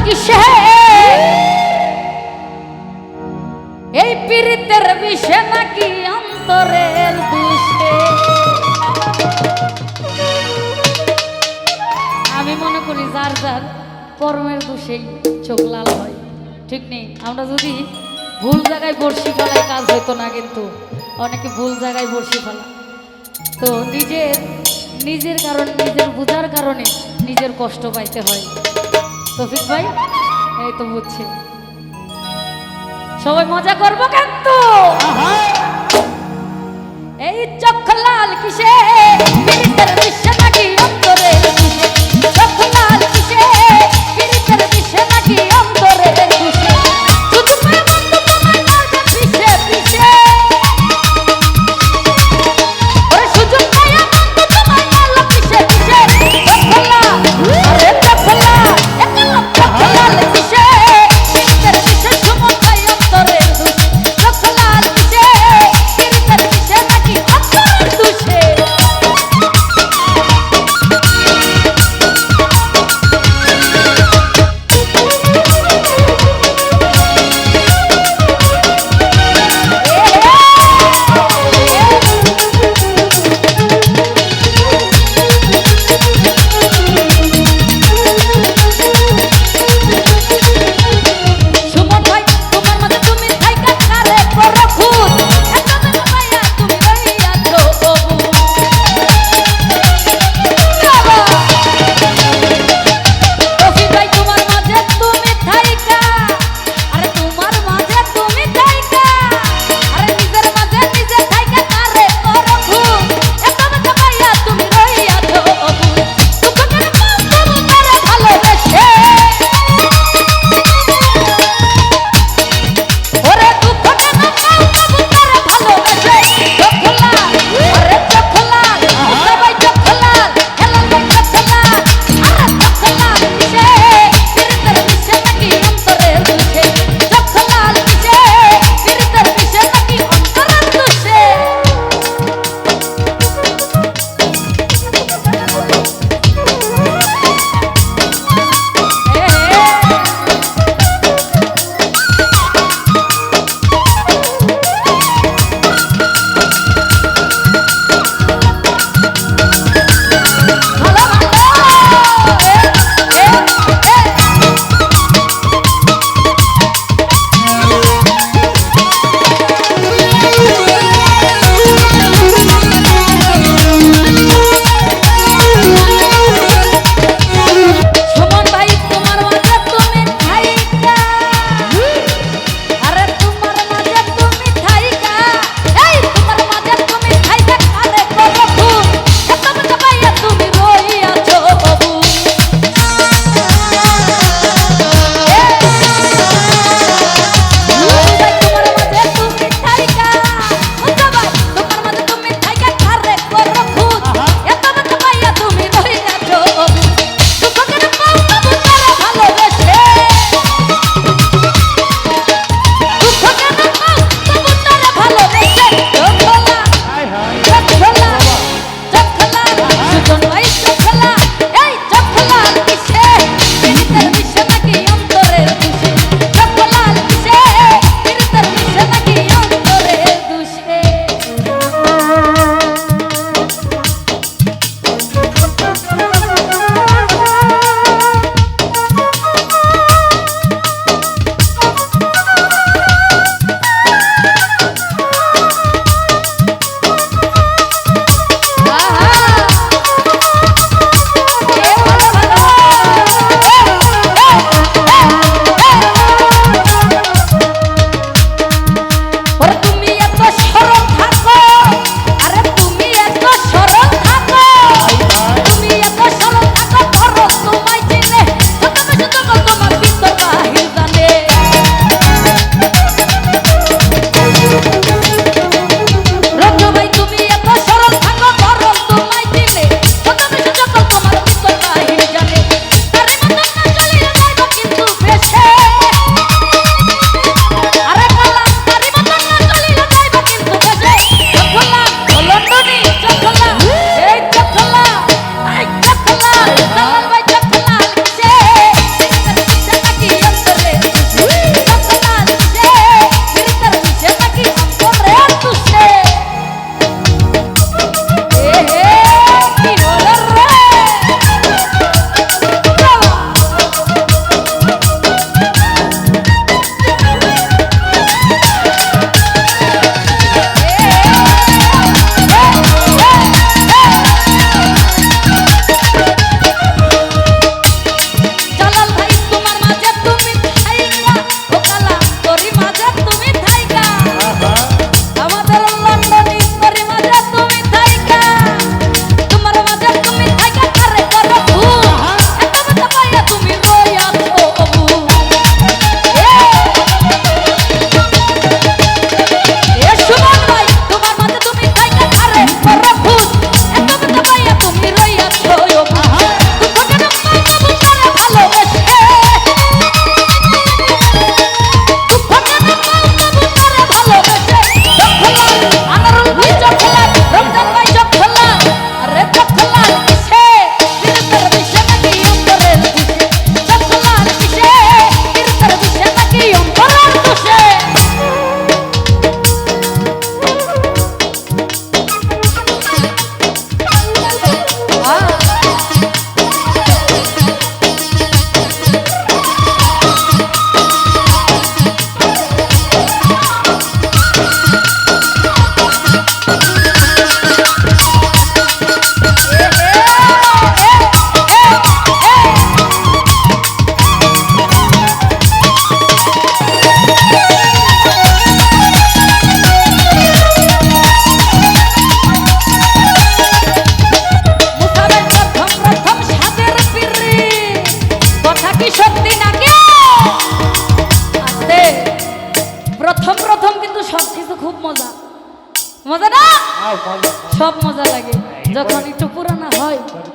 কিসে এই পীড়িতের বিষে নাকি অন্তরের বিষে আমি মনে করি যার যার কর্মের দোষেই চোখ লাল হয় ঠিক নেই আমরা যদি ভুল জায়গায় বর্ষি ফেলাই কাজ হতো না কিন্তু অনেকে ভুল জায়গায় বর্ষি ফেলা তো নিজের কারণে নিজের বোঝার কারণে নিজের কষ্ট পাইতে হয় তৌফিক ভাই এই তো বুঝছে সবাই মজা করবো কিন্তু এই চোখ লাল কিসে পীড়িতের বিষে নাকি অন্তরের বিষে চোখ লাল কিসে পীড়িতের বিষে নাকি অন্তরের বিষে শুধু পায় বন্ধু তোমায় মারবে পিছে পিছে ওরে সুযোগ পায় বন্ধু তোমায় মারলো পিছে পিছে চোখ লাল আরে চোখ লাল একদম চোখ লাল কিসে পীড়িতের বিষে সুমন ভাই অন্তরের বিষে চোখ লাল কিসে পীড়িতের বিষে নাকি অন্তরের বিষে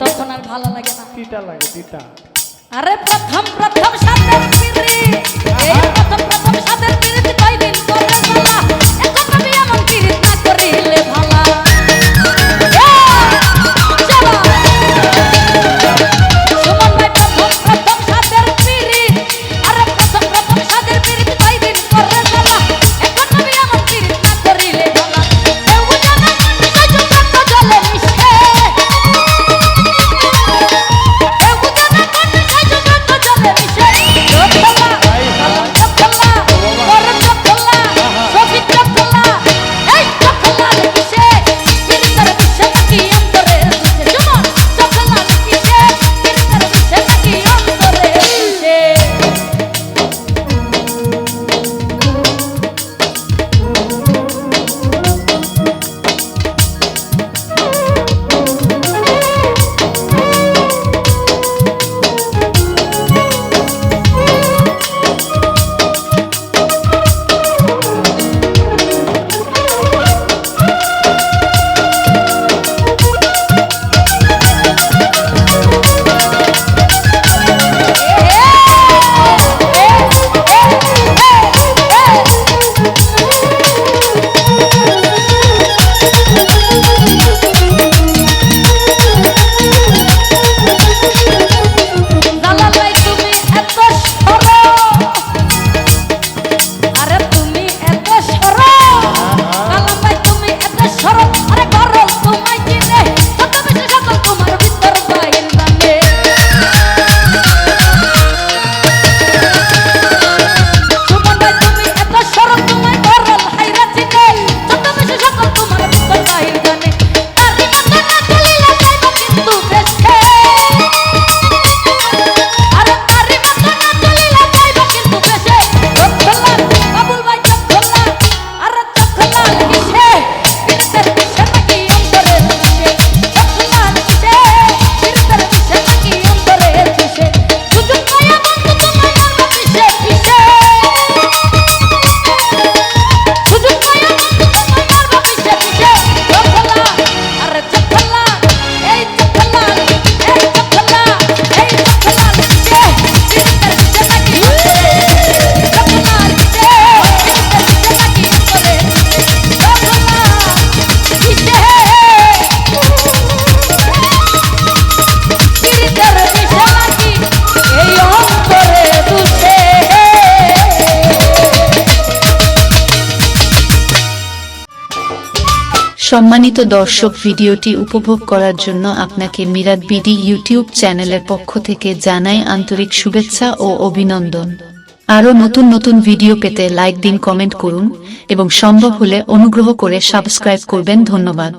তখন আর ভালো লাগে না, তিতা লাগে তিতা। আরে প্রথম প্রথম সাদের পিরি, এই প্রথম প্রথম সাদের পিরি কয়দিন পরে জ্বালা, এখন আমি এমন পিরি না করিলে ভালা। সুমন ভাই প্রথম প্রথম সাদের পিরি, আরে প্রথম প্রথম সাদের পিরি কয়দিন পরে জ্বালা, এখন আমি এমন পিরি না করিলে ভালা। কেউ জানে সহ্য করতে জলে মিশে, সম্মানিত দর্শক, ভিডিওটি উপভোগ করার জন্য আপনাকে মিরাত বিডি ইউটিউব চ্যানেলের পক্ষ থেকে জানাই আন্তরিক শুভেচ্ছা ও অভিনন্দন। আরও নতুন নতুন ভিডিও পেতে লাইক দিন, কমেন্ট করুন এবং সম্ভব হলে অনুগ্রহ করে সাবস্ক্রাইব করবেন। ধন্যবাদ।